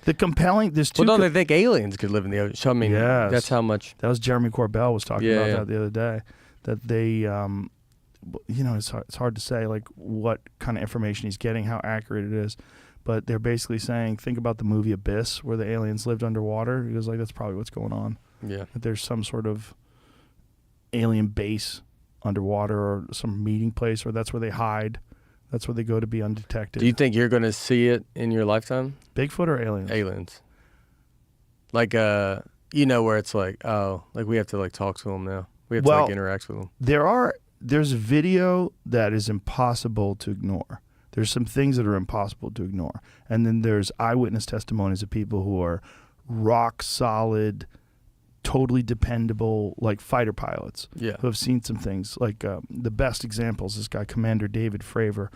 The compelling, there's two. Well, don't they think aliens could live in the ocean? So, I mean, Yes. that's how much. That was Jeremy Corbell was talking about Yeah. that the other day. That they, it's hard to say like what kind of information he's getting, how accurate it is. But they're basically saying, think about the movie Abyss, where the aliens lived underwater. He was like, that's probably what's going on. Yeah. That there's some sort of alien base underwater or some meeting place, or that's where they hide. That's where they go to be undetected. Do you think you're going to see it in your lifetime? Bigfoot or aliens? Aliens. Like, where it's like, oh, like we have to like talk to them now. We have to like interact with them. There's a video that is impossible to ignore. There's some things that are impossible to ignore. And then there's eyewitness testimonies of people who are rock solid, totally dependable, like fighter pilots who have seen some things. Like the best example is this guy, Commander David Fravor,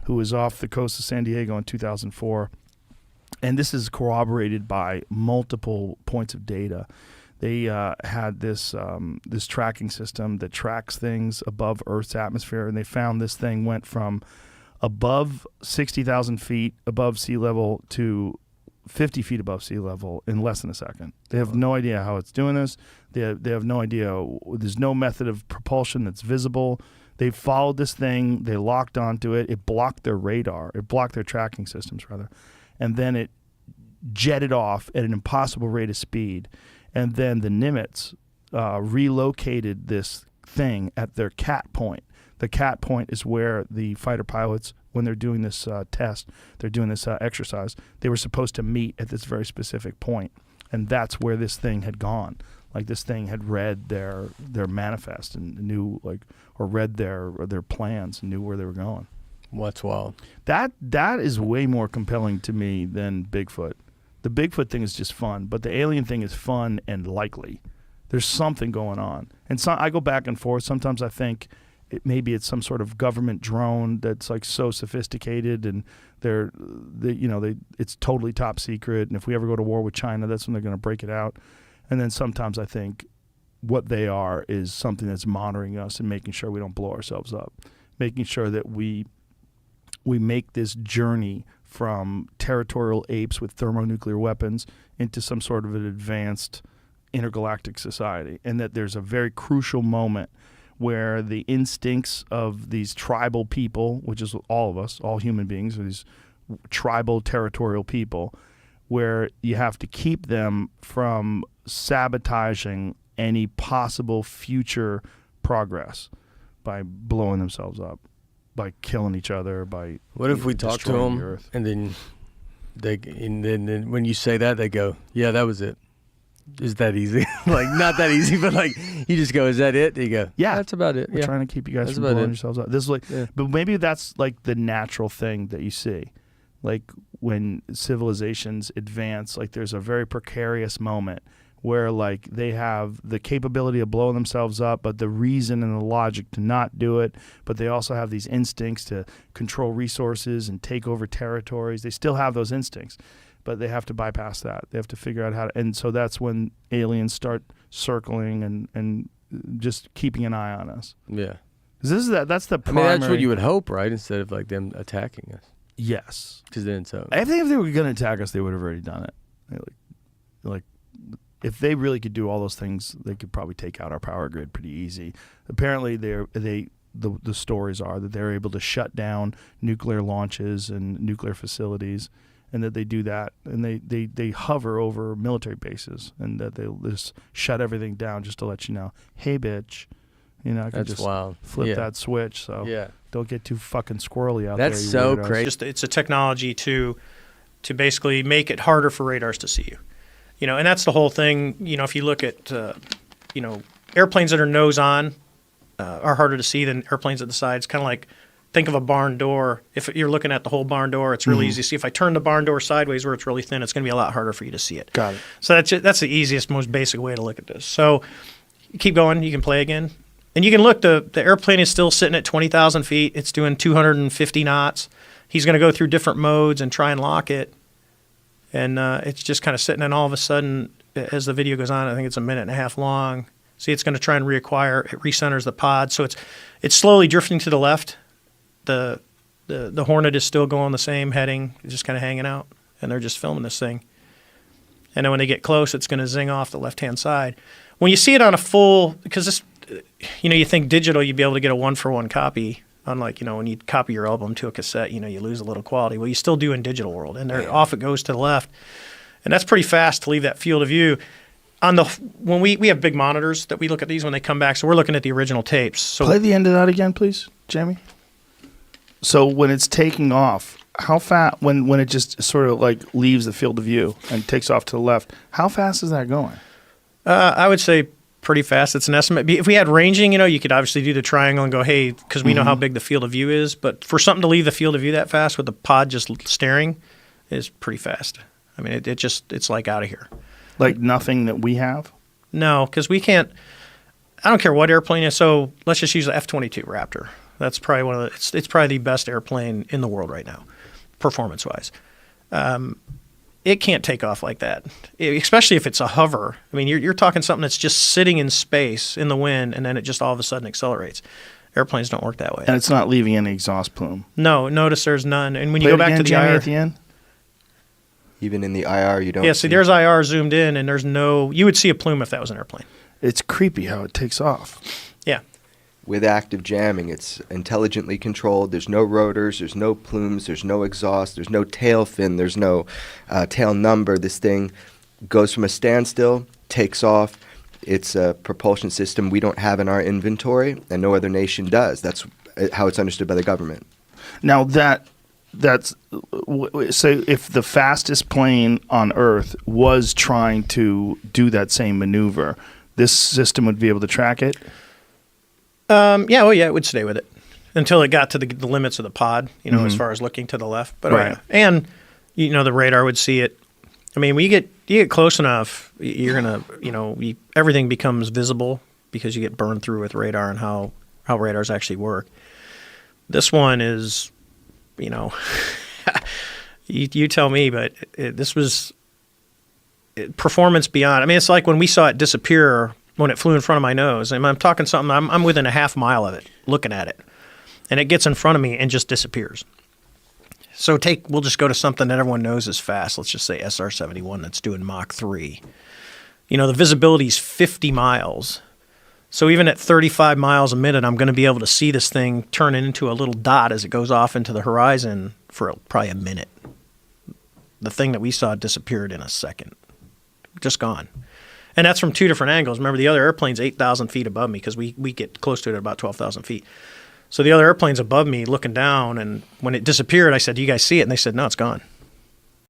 who was off the coast of San Diego in 2004. And this is corroborated by multiple points of data. They had this tracking system that tracks things above Earth's atmosphere, and they found this thing went from above 60,000 feet above sea level to 50 feet above sea level in less than a second. They have no idea how it's doing this. They have no idea. There's no method of propulsion that's visible. They followed this thing. They locked onto it. It blocked their radar. It blocked their tracking systems, rather. And then it jetted off at an impossible rate of speed. And then the Nimitz relocated this thing at their cat point. The cat point is where the fighter pilots, when they're doing this test, they're doing this exercise, they were supposed to meet at this very specific point. And that's where this thing had gone. Like this thing had read their manifest and knew, like, or read their plans and knew where they were going. What's wild? That is way more compelling to me than Bigfoot. The Bigfoot thing is just fun, but the alien thing is fun and likely. There's something going on. And so I go back and forth. Sometimes I think maybe it's some sort of government drone that's like so sophisticated and it's totally top secret. And if we ever go to war with China, that's when they're going to break it out. And then sometimes I think what they are is something that's monitoring us and making sure we don't blow ourselves up, making sure that we make this journey from territorial apes with thermonuclear weapons into some sort of an advanced intergalactic society, and that there's a very crucial moment where the instincts of these tribal people, which is all of us, all human beings, are these tribal territorial people, where you have to keep them from sabotaging any possible future progress by blowing themselves up, by killing each other, by what if we talk to them and then when you say that they go, yeah, that was it. Is that easy? Like, not that easy, but like you just go, is that it? You go, yeah, that's about it. We're trying to keep you guys from blowing yourselves up. This is like, but maybe that's like the natural thing that you see, like when civilizations advance. Like there's a very precarious moment where like they have the capability of blowing themselves up, but the reason and the logic to not do it, but they also have these instincts to control resources and take over territories. They still have those instincts, but they have to bypass that. They have to figure out how to, and so that's when aliens start circling and just keeping an eye on us. Yeah. That's the primary. I mean, that's what you would hope, right? Instead of like them attacking us. Yes. Because then so. I think if they were going to attack us, they would have already done it. Like if they really could do all those things, they could probably take out our power grid pretty easy. Apparently, the stories are that they're able to shut down nuclear launches and nuclear facilities, and that they do that, and they hover over military bases, and that they just shut everything down just to let you know, hey, bitch, I can just flip that switch. So don't get too fucking squirrely out there. That's so crazy. It's a technology to basically make it harder for radars to see you. And that's the whole thing. If you look at, airplanes that are nose on are harder to see than airplanes at the sides. Kind of like, think of a barn door. If you're looking at the whole barn door, it's really easy to see. If I turn the barn door sideways where it's really thin, it's going to be a lot harder for you to see it. Got it. So that's the easiest, most basic way to look at this. So keep going. You can play again. And you can look, the airplane is still sitting at 20,000 feet. It's doing 250 knots. He's going to go through different modes and try and lock it. And it's just kind of sitting, and all of a sudden, as the video goes on, I think it's a minute and a half long. See, it's going to try and reacquire. It recenters the pod, so it's slowly drifting to the left. The Hornet is still going the same heading, just kind of hanging out, and they're just filming this thing. And then when they get close, it's going to zing off the left-hand side. When you see it on a full, because this, you think digital, you'd be able to get a one-for-one copy. Unlike, when you copy your album to a cassette, you lose a little quality. Well, you still do in digital world. And off it goes to the left. And that's pretty fast to leave that field of view. When we have big monitors that we look at these when they come back, so we're looking at the original tapes. So play the end of that again, please, Jamie. So when it's taking off, how fast, when it just sort of like leaves the field of view and takes off to the left, how fast is that going? I would say pretty fast. It's an estimate. If we had ranging, you could obviously do the triangle and go, hey, because we know how big the field of view is. But for something to leave the field of view that fast with the pod just staring is pretty fast. I mean, it's like out of here. Like nothing that we have? No, because we can't. I don't care what airplane is. So let's just use the F-22 Raptor. That's probably it's probably the best airplane in the world right now, performance-wise. It can't take off like that, especially if it's a hover. I mean, you're talking something that's just sitting in space in the wind, and then it just all of a sudden accelerates. Airplanes don't work that way. And it's not leaving any exhaust plume. No, notice there's none. And when you Play go it back again, to the Jamie, IR, at the end. Even in the IR, you don't. Yeah, see, there's IR zoomed in, and there's no. You would see a plume if that was an airplane. It's creepy how it takes off. Yeah. With active jamming, it's intelligently controlled. There's no rotors, there's no plumes, there's no exhaust, there's no tail fin, there's no tail number. This thing goes from a standstill, takes off. It's a propulsion system we don't have in our inventory, and no other nation does. That's how it's understood by the government. Now that's so if the fastest plane on Earth was trying to do that same maneuver, this system would be able to track it? Yeah, it would stay with it until it got to the limits of the pod, as far as looking to the left. But Right. And the radar would see it. I mean, when you get close enough, you're gonna, everything becomes visible because you get burned through with radar and how radars actually work. This one is, you tell me, but this was performance beyond. I mean, it's like when we saw it disappear when it flew in front of my nose. And I'm talking something, I'm within a half mile of it, looking at it. And it gets in front of me and just disappears. So we'll just go to something that everyone knows is fast. Let's just say SR-71 that's doing Mach 3. The visibility is 50 miles. So even at 35 miles a minute, I'm going to be able to see this thing turn into a little dot as it goes off into the horizon for probably a minute. The thing that we saw disappeared in a second. Just gone. And that's from two different angles. Remember, the other airplane's 8,000 feet above me because we get close to it at about 12,000 feet. So the other airplane's above me looking down, and when it disappeared, I said, "Do you guys see it?" And they said, "No, it's gone."